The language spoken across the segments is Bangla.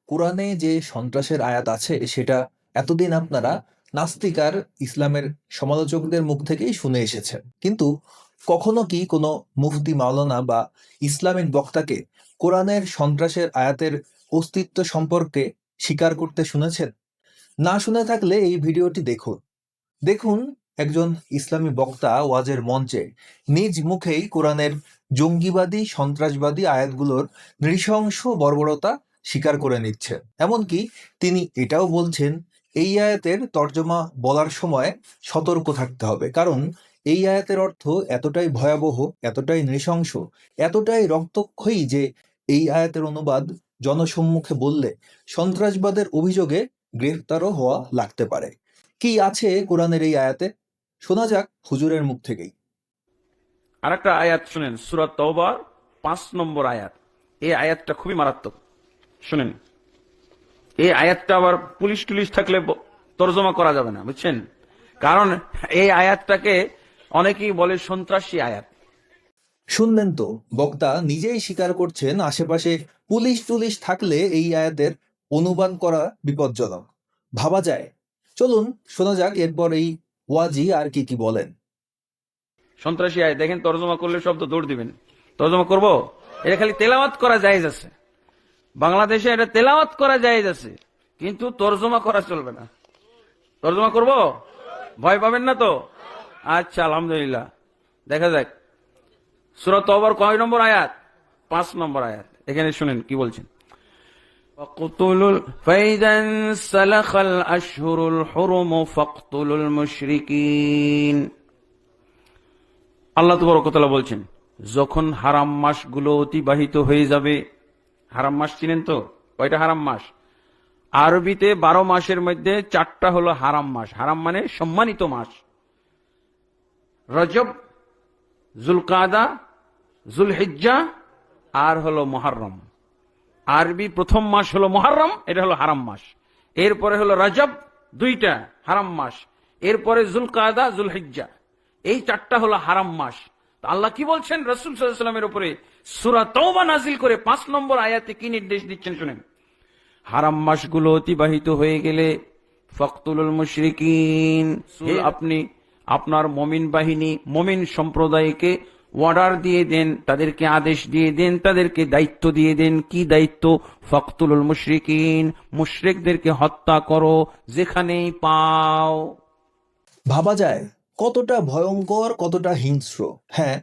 কোরআনে যে সন্ত্রাসের আয়াত আছে সেটা এতদিন আপনারা নাস্তিক আর ইসলামের সমালোচকদের মুখ থেকেই শুনে এসেছেন, কিন্তু কখনো কি কোনো মুফতি মাওলানা বা ইসলামিক বক্তাকে কোরআনের সন্ত্রাসের আয়াতের অস্তিত্ব সম্পর্কে স্বীকার করতে শুনেছেন? না শুনে থাকলে এই ভিডিওটি দেখুন। দেখুন, একজন ইসলামী বক্তা ওয়াজের মঞ্চে নিজ মুখেই কোরআনের জঙ্গিবাদী সন্ত্রাসবাদী আয়াতগুলোর নৃশংস বর্বরতা স্বীকার করে নিচ্ছেন। এমনকি তিনি এটাও বলছেন এই আয়াতের তর্জমা বলার সময় সতর্ক থাকতে হবে, কারণ এই আয়াতের অর্থ এতটাই ভয়াবহ, এতটাই নৃশংস, এতটাই রক্তক্ষয়ী যে এই আয়াতের অনুবাদ জনসম্মুখে বললে সন্ত্রাসবাদের অভিযোগে গ্রেফতারও হওয়া লাগতে পারে। কি আছে কোরআনের এই আয়াতে? শোনা যাক হুজুরের মুখ থেকেই। আরেকটা আয়াত শুনেন, সূরা তওবা 5 নম্বর আয়াত। এই আয়াতটা খুবই মারাত্মক, শুনেন। এই আয়াতটা আবার পুলিশ টুলিশ থাকলে তর্জমা করা যাবে না, বুঝছেন? কারণ এই আয়াতটাকে অনেকেই বলে সন্ত্রাসী আয়াত। শুনলেন তো, বক্তা নিজেই স্বীকার করছেন আশেপাশে পুলিশ টুলিশ থাকলে এই আয়াতের অনুবাদ করা বিপজ্জনক। ভাবা যায়। চলুন শোনা যাক এরপর এই ওয়াজি আর কি কি বলেন। সন্ত্রাসী আয়াত দেখেন, তর্জমা করলে শব্দ দৌড় দিবেন। তর্জমা করব? এটা খালি তেলাওয়াত করা জায়েজ আছে, বাংলাদেশে এটা তেলাওয়াত করা জায়েজ আছে, কিন্তু তর্জমা করা চলবে না। তর্জমা করব? ভয় পাবেন না তো? আচ্ছা, আলহামদুলিল্লাহ। দেখা যাক সূরা তওবার কয় নম্বর আয়াত? 5 নম্বর আয়াত। এখানে শুনেন কি বলছেন। فإذا انسلخ الأشهر الحرم فاقتلوا المشركين। আল্লাহ তাবারক ওয়া তাআলা বলছেন, যখন হারাম মাসগুলো অতিবাহিত হয়ে যাবে। হারাম মাস চিনেন তো? কয়টা হারাম মাস? আরবিতে 12 মাসের মধ্যে 4টা হলো হারাম মাস। হারাম মানে সম্মানিত মাস। রজব, জুলকাদা, জুলহিজ্জা আর হলো মুহররম। আরবি প্রথম মাস হলো মুহররম, এটা হলো হারাম মাস। এরপরে হলো রজব, 2টা হারাম মাস। এরপরে জুলকাদা, জুলহিজ্জা, এই 4টা হলো হারাম মাস। আল্লাহ কি বলছেন রাসূল সাল্লাল্লাহু আলাইহি ওয়াসাল্লামের উপরে সূরা তওবা নাজিল করে 5 নম্বর আয়াতে কি নির্দেশ দিচ্ছেন শুনেন। হারাম মাসগুলো অতিবাহিত হয়ে গেলে ফাকতুলুল মুশরিকিন, আপনি আপনার মুমিন বাহিনী, মুমিন সম্প্রদায়কে অর্ডার দিয়ে দেন, তাদেরকে আদেশ দিয়ে দেন, তাদেরকে দায়িত্ব দিয়ে দেন। কি দায়িত্ব? ফাকতুলুল মুশরিকিন, মুশরিকদেরকে হত্যা করো যেখানেই পাও। ভাবা যায় কতটা ভয়ঙ্কর, কতটা হিংস্র। হ্যাঁ,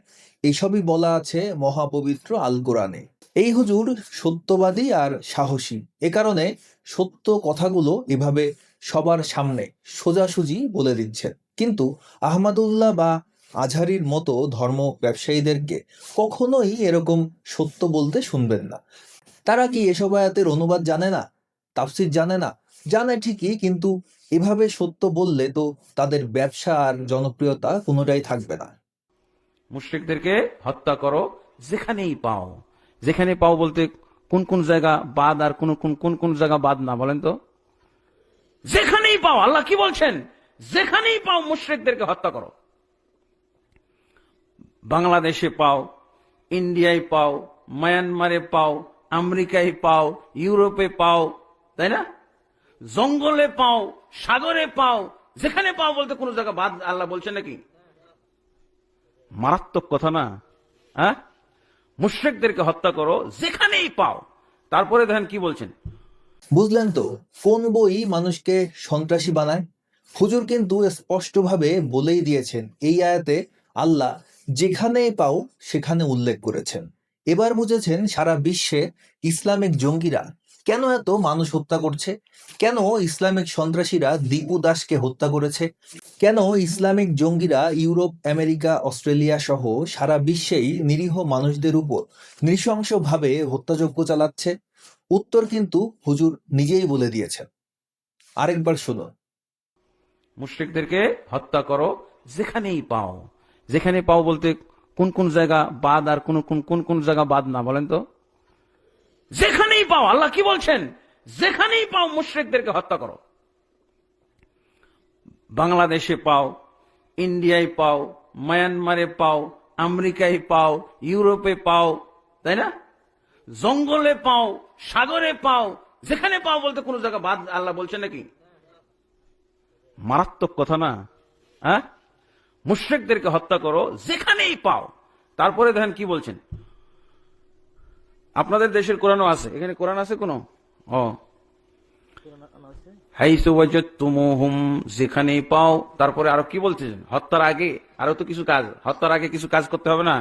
এইসবই বলা আছে মহাপবিত্র আল কোরআনে। এই হুজুর সত্যবাদী আর সাহসী, এ কারণে সত্য কথাগুলো এভাবে সবার সামনে সোজাসুজি বলে দিচ্ছেন। কিন্তু আহমদুল্লাহ বা আজহারির মতো ধর্ম ব্যবসায়ীদেরকে কখনোই এরকম সত্য বলতে শুনবেন না। তারা কি এসব আয়াতের অনুবাদ জানে না? তাফসীর জানে না? জানে ঠিকই, কিন্তু এভাবে সত্য বললে তো তাদের ব্যবসা আর জনপ্রিয়তা কোনোটাই থাকবে না। মুশরিকদেরকে হত্যা করো যেখানেই পাও। যেখানে পাও বলতে কোন কোন জায়গা বাদ আর কোন কোন কোন কোন জায়গা বাদ না বলেন তো? যেখানেই পাও। আল্লাহ কি বলছেন? যেখানেই পাও মুশরিকদেরকে হত্যা করো। বাংলাদেশে পাও, ইন্ডিয়ায় পাও, মায়ানমারে পাও, আমেরিকায় পাও, ইউরোপে পাও, তাই না? জঙ্গলে পাও, সাগরে পাও, যেখানে পাও বলতে কোন জায়গা বাদ আল্লাহ বলছেন নাকি? মারাত্মক কথা না? হ্যাঁ, মুশরিকদেরকে হত্যা করো যেখানেই পাও। তারপরে দেখেন কি বলছেন। বুঝলেন তো কোন বই মানুষকে সন্ত্রাসী বানায়? হুজুর কিন্তু স্পষ্টভাবে বলেই দিয়েছেন এই আয়াতে আল্লাহ যেখানেই পাও সেখানে উল্লেখ করেছেন। এবার বুঝেছেন সারা বিশ্বে ইসলামিক জঙ্গিরা কেন এত মানুষ হত্যা করছে, কেন ইসলামিক সন্ত্রাসীরা দীপু দাসকে হত্যা করেছে, কেন ইসলামিক জঙ্গিরা ইউরোপ, আমেরিকা, অস্ট্রেলিয়া সহ সারা বিশ্বেই নিরীহ মানুষদের উপর নৃশংসভাবে হত্যাযজ্ঞ চালাচ্ছে। উত্তর কিন্তু হুজুর নিজেই বলে দিয়েছেন। আরেকবার শুনুন। মুশরিকদেরকে হত্যা করো যেখানেই পাও। যেখানে পাও বলতে কোন কোন জায়গা বাদ আর কোন কোন কোন কোন জায়গা বাদ না বলেন তো? যেখানেই পাও। আল্লাহ কি বলছেন? যেখানেই পাও মুশরিকদেরকে হত্যা করো। বাংলাদেশে পাও, ইন্ডিয়ায় পাও, মায়ানমারে পাও, আমেরিকায় পাও, ইউরোপে পাও, তাই না? জঙ্গলে পাও, সাগরে পাও, যেখানে পাও বলতে কোন জায়গা বাদ আল্লাহ বলছেন নাকি? মারাত্মক কথা না? হ্যাঁ, মুশরিকদেরকে হত্যা করো যেখানেই পাও। তারপরে দেখেন কি বলছেন। আপনাদের দেশের কোরআনও আছে, এখানে কোরআন আছে কোন? ও, হাইসু ওয়াজাদতুমুহুম, যেখানেই পাও। তারপরে আরো কি বলছেন? হত্যার আগে আরো তো কিছু কাজ, হত্যার আগে কিছু কাজ করতে হবে না?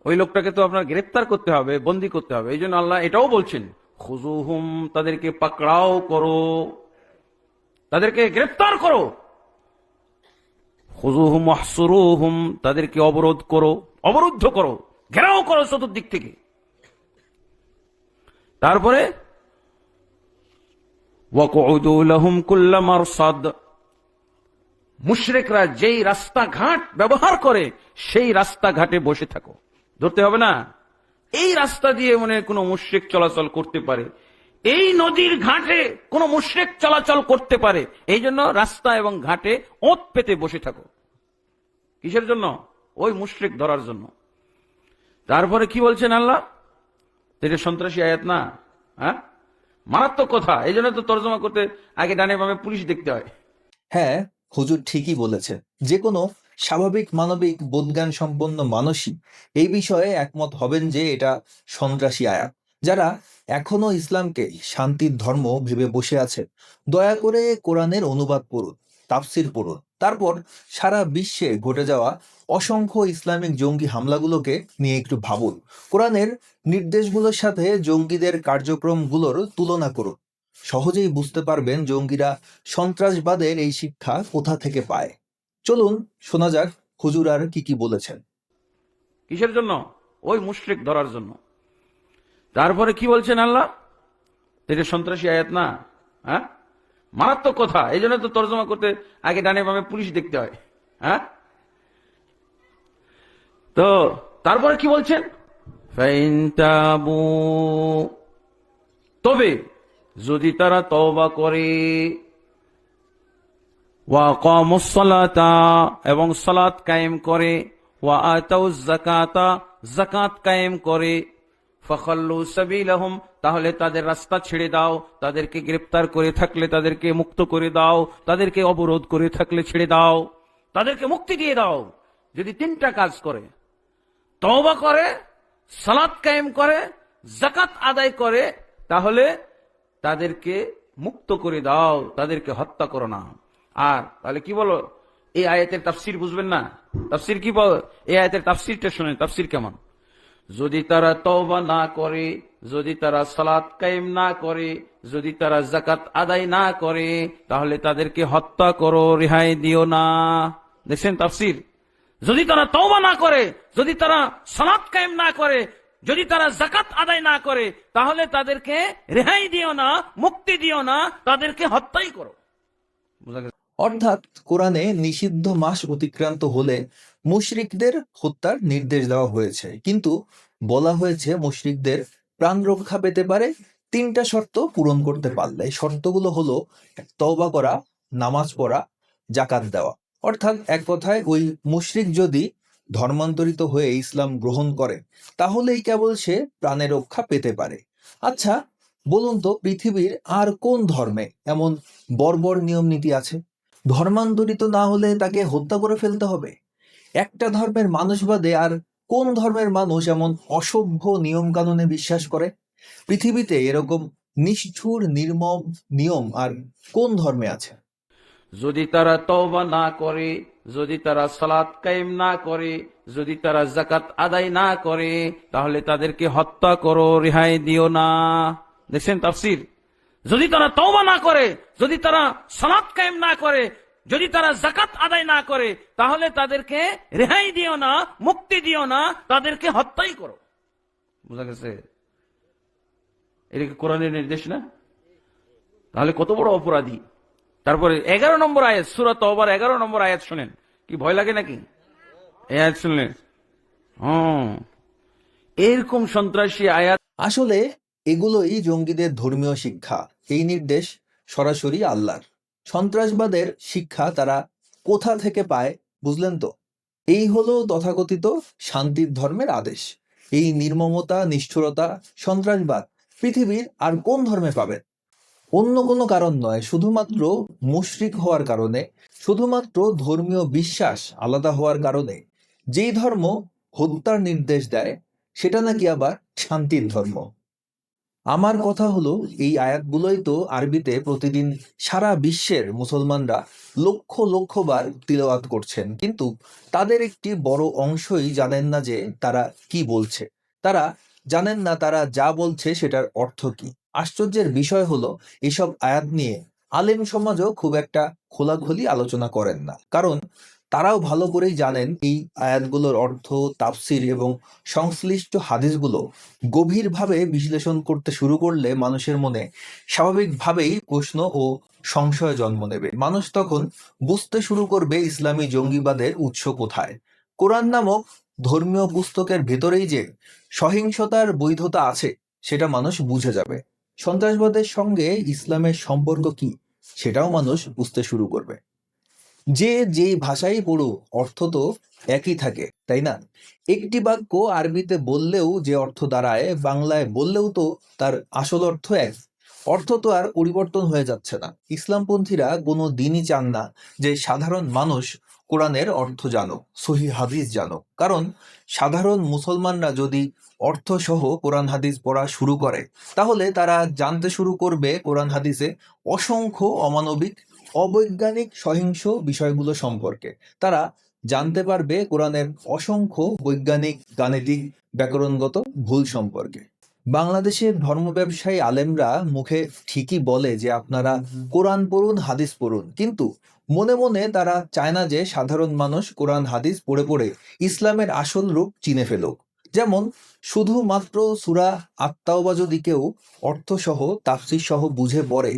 ওই লোকটাকে তো আপনার গ্রেফতার করতে হবে, বন্দী করতে হবে। এই জন্য আল্লাহ এটাও বলছেন, খুজুহুম, তাদেরকে পাকড়াও করো, তাদেরকে গ্রেফতার করো। খুজুহুম ওয়াহসুরুহুম, তাদেরকে অবরোধ করো, অবরুদ্ধ করো, ঘেরাও করো চতুর্দিক থেকে। তারপরে ওয়াকুদু লাহুম কুল্লা মারসাদ, মুশরিকরা যেই রাস্তাঘাট ব্যবহার করে সেই রাস্তাঘাটে বসে থাকো। ধরতে হবে না এই রাস্তা দিয়ে মানে কোনো মুশরিক চলাচল করতে পারে, এই নদীর ঘাটে কোনো মুশরিক চলাচল করতে পারে, এই জন্য রাস্তা এবং ঘাটে ওঁত পেতে বসে থাকো। কিসের জন্য? ওই মুশরিক ধরার জন্য। তারপরে কি বলছেন আল্লাহ? এটা সন্ত্রাসী আয়াত না? হ্যাঁ, মারাত্মক কথা। এই জন্য তো তর্জমা করতে আগে ডানে বামে পুলিশ দেখতে হয়। হ্যাঁ, হুজুর ঠিকই বলেছে। যে কোনো স্বাভাবিক মানবিক বোধজ্ঞান সম্পন্ন মানুষই এই বিষয়ে একমত হবেন যে এটা সন্ত্রাসী আয়াত। যারা এখনো ইসলামকে শান্তির ধর্ম ভেবে বসে আছে, দয়া করে কোরআনের অনুবাদ পড়ুন, তাফসির পড়ুন, তারপর সারা বিশ্বে ঘটে যাওয়া অসংখ্য ইসলামিক জঙ্গি হামলাগুলোকে নিয়ে একটু ভাবুন। কোরআনের নির্দেশগুলোর সাথে জঙ্গিদের কার্যক্রমগুলোর তুলনা করুন। সহজেই বুঝতে পারবেন জঙ্গিরা সন্ত্রাসবাদের এই শিক্ষা কোথা থেকে পায়। চলুন শোনা যাক হুজুর আর কি বলেছেন। কিসের জন্য? ওই মুশরিক ধরার জন্য। তারপরে কি বলছেন আল্লাহ? এটা সন্ত্রাসী আয়াত না? হ্যাঁ, মারাত্মক কথা। এই জন্য তো তর্জমা করতে আগে ডানে বামে পুলিশ দেখতে হয়। হ্যাঁ, তো তারপরে কি বলছেন? ফাইন তাবু, তবে যদি তারা তওবা করে, ওয়া আকামুস সালাতা, এবং সালাত কায়েম করে, ওয়া আতাউজ যাকাতা, যাকাত কায়েম করে, ফাখাল্লু সাবিলাহুম, তাহলে তাদের রাস্তা ছেড়ে দাও। তাদেরকে গ্রেফতার করে থাকলে তাদেরকে মুক্ত করে দাও, তাদেরকে অবরোধ করে থাকলে ছেড়ে দাও, তাদেরকে মুক্তি দিয়ে দাও। যদি তিনটা কাজ করে, তওবা করে, সালাত কায়েম করে, যাকাত আদায় করে, তাহলে তাদেরকে মুক্ত করে দাও, তাদেরকে হত্যা করো না। আর তাহলে কি বলো? এই আয়াতের তাফসীর বুঝবেন না? তাফসীর কি বল? এই আয়াতের তাফসীরটা শুনেন, তাফসীর কেমন। যদি তারা তওবা না করে, যদি তারা সালাত কায়েম না করে, যদি তারা যাকাত আদায় না করে, তাহলে তাদেরকে হত্যা করো, রেহাই দিও না। দেখছেন তাফসীর? যদি তারা তওবা না করে, যদি তারা সালাত কায়েম না করে, যদি তারা যাকাত আদায় না করে, তাহলে তাদেরকে রেহাই দিও না, মুক্তি দিও না, তাদেরকে হত্যাই করো। বুঝা গেছে? অর্থাৎ কোরআনে নিষিদ্ধ মাস অতিক্রান্ত হলে মুশরিকদের হত্যার নির্দেশ দেওয়া হয়েছে, কিন্তু বলা হয়েছে মুশরিকদের প্রাণ রক্ষা পেতে পারে তিনটা শর্ত পূরণ করতে পারলে। এই শর্তগুলো হলো তওবা করা, নামাজ পড়া, জাকাত দেওয়া। অর্থাৎ এক কথায় ওই মুশরিক যদি ধর্মান্তরিত হয়ে ইসলাম গ্রহণ করে তাহলেই কেবল সে প্রাণের রক্ষা পেতে পারে। আচ্ছা বলুন তো, পৃথিবীর আর কোন ধর্মে এমন বর্বর নিয়ম নীতি আছে? ধর্মান্তরিত না হলে তাকে হত্যা করে ফেলতে হবে? একটা ধর্মের মানুষ বাদে আর কোন ধর্মের মানুষ এমন অসভ্য নিয়ম কানুনে বিশ্বাস করে? পৃথিবীতে এরকম নিষ্ঠুর নির্মম নিয়ম আর কোন ধর্মে আছে? যদি তারা তওবা না করে, যদি তারা সালাত কায়েম না করে, যদি তারা যাকাত আদায় না করে, তাহলে তাদেরকে হত্যা করো, রেহাই দিও না। দেখছেন তাফসীর? যদি তারা তওবা না করে, যদি তারা সালাত কায়েম না করে, যদি তারা যাকাত আদায় না করে, তাহলে তাদেরকে রেহাই দিও না, মুক্তি দিও না, তাদেরকে হত্যাই করো। বুঝা গেছে? এটা কি কোরআনের নির্দেশ না? তাহলে কত বড় অপরাধী। তারপরে 11 নম্বর আয়াত, সূরা তওবার 11 নম্বর আয়াত শুনেন। কি ভয় লাগে নাকি এই আয়াত শুনলে? এরকম সন্ত্রাসী আয়াত আসলে এগুলোই জঙ্গিদের ধর্মীয় শিক্ষা। এই নির্দেশ সরাসরি আল্লাহর। সন্ত্রাসবাদের শিক্ষা তারা কোথা থেকে পায় বুঝলেন তো? এই হলো তথাকথিত শান্তির ধর্মের আদেশ। এই নির্মমতা, নিষ্ঠুরতা, সন্ত্রাসবাদ পৃথিবীর আর কোন ধর্মে পাবেন? অন্য কোনো কারণ নয়, শুধুমাত্র মুশরিক হওয়ার কারণে, শুধুমাত্র ধর্মীয় বিশ্বাস আলাদা হওয়ার কারণে যেই ধর্ম হত্যার নির্দেশ দেয় সেটা নাকি আবার শান্তির ধর্ম। আমার কথা হলো, এই আয়াতগুলোই তো আরবিতে প্রতিদিন সারা বিশ্বের মুসলমানরা লক্ষ লক্ষ বার তিলাওয়াত করছেন, কিন্তু তাদের একটি বড় অংশই জানেন না যে তারা কি বলছে। তারা জানেন না তারা যা বলছে সেটার অর্থ কি। আশ্চর্যের বিষয় হলো, এসব আয়াত নিয়ে আলেম সমাজও খুব একটা খোলাখুলি আলোচনা করেন না, কারণ তারাও ভালো করেই জানেন এই আয়াতগুলোর অর্থ, তাফসির এবং সংশ্লিষ্ট হাদিসগুলো গভীরভাবে বিশ্লেষণ করতে শুরু করলে মানুষের মনে স্বাভাবিকভাবেই প্রশ্ন ও সংশয় জন্ম নেবে। মানুষ তখন বুঝতে শুরু করবে ইসলামী জঙ্গিবাদের উৎস কোথায়। কোরআন নামক ধর্মীয় পুস্তকের ভেতরেই যে সহিংসতার বৈধতা আছে সেটা মানুষ বুঝে যাবে। সন্ত্রাসবাদের সঙ্গে ইসলামের সম্পর্ক কি সেটাও মানুষ বুঝতে শুরু করবে। যে যেই ভাষাই পড়ুক অর্থ তো একই থাকে, তাই না? একটি বাক্য আরবিতে বললেও যে অর্থ দাঁড়ায়, বাংলায় বললেও তো তার আসল অর্থ এক। অর্থ তো আর পরিবর্তন হয়ে যাচ্ছে না। ইসলামপন্থীরা কোনো দিনই চান না যে সাধারণ মানুষ কোরআনের অর্থ জানুক, সহিহ হাদিস জানুক, কারণ সাধারণ মুসলমানরা যদি অর্থ সহ কোরআন হাদিস পড়া শুরু করে তাহলে তারা জানতে শুরু করবে কোরআন হাদিসে অসংখ্য অমানবিক, অবৈজ্ঞানিক, সহিংস বিষয়গুলো সম্পর্কে। তারা জানতে পারবে কোরআনের অসংখ্য বৈজ্ঞানিক, গাণিতিক, ব্যাকরণগত ভুল সম্পর্কে। বাংলাদেশের ধর্ম ব্যবসায়ী আলেমরা মুখে ঠিকই বলে যে আপনারা কোরআন পড়ুন, হাদিস পড়ুন, কিন্তু মনে মনে তারা চায় না যে সাধারণ মানুষ কোরআন হাদিস পড়ে পড়ে ইসলামের আসল রূপ চিনে ফেলুক। যেমন শুধুমাত্র সূরা আত-তাওবা যদি কেউ অর্থ সহ, তাফসীর সহ বুঝে পড়ে,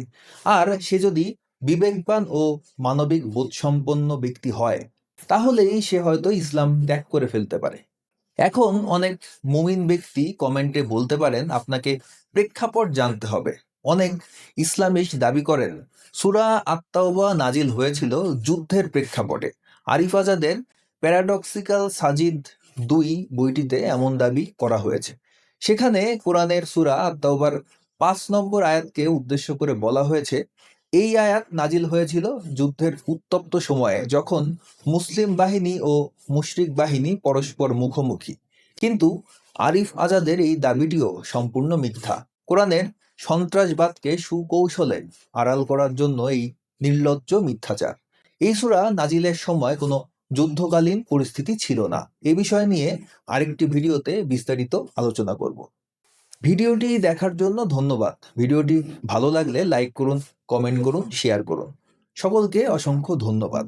আর সে যদি বিবেকবান ও মানবিক বোধসম্পন্ন ব্যক্তি হয়, তাহলেই সে হয়তো ইসলাম ত্যাগ করে ফেলতে পারে। এখন অনেক মুমিন ব্যক্তি কমেন্টে বলতে পারেন আপনাকে প্রেক্ষাপট জানতে হবে। অনেক ইসলামিস্ট দাবি করেন সূরা আত-তাওবা নাজিল হয়েছিল যুদ্ধের প্রেক্ষাপটে। আরিফ আজাদের প্যারাডক্সিক্যাল সাজিদ 2 বইটিতে এমন দাবি করা হয়েছে। সেখানে কোরআনের সূরা আত-তাওবার 5 নম্বর আয়াতকে উদ্দেশ্য করে বলা হয়েছে, এই আয়াত নাজিল হয়েছিল যুদ্ধের উত্তপ্ত সময়ে, যখন মুসলিম বাহিনী ও মুশরিক বাহিনী পরস্পর মুখোমুখি। কিন্তু আরিফ আজাদের এই দাবিটিও সম্পূর্ণ মিথ্যা। কোরআনের সন্ত্রাসবাদকে সুকৌশলে আড়াল করার জন্য এই নির্লজ্জ মিথ্যাচার। এই সূরা নাজিলের সময় কোনো যুদ্ধকালীন পরিস্থিতি ছিল না। এ বিষয় নিয়ে আরেকটি ভিডিওতে বিস্তারিত আলোচনা করব। ভিডিওটি দেখার জন্য ধন্যবাদ। ভিডিওটি ভালো লাগলে লাইক করুন, কমেন্ট করুন, শেয়ার করুন। সকলকে অসংখ্য ধন্যবাদ।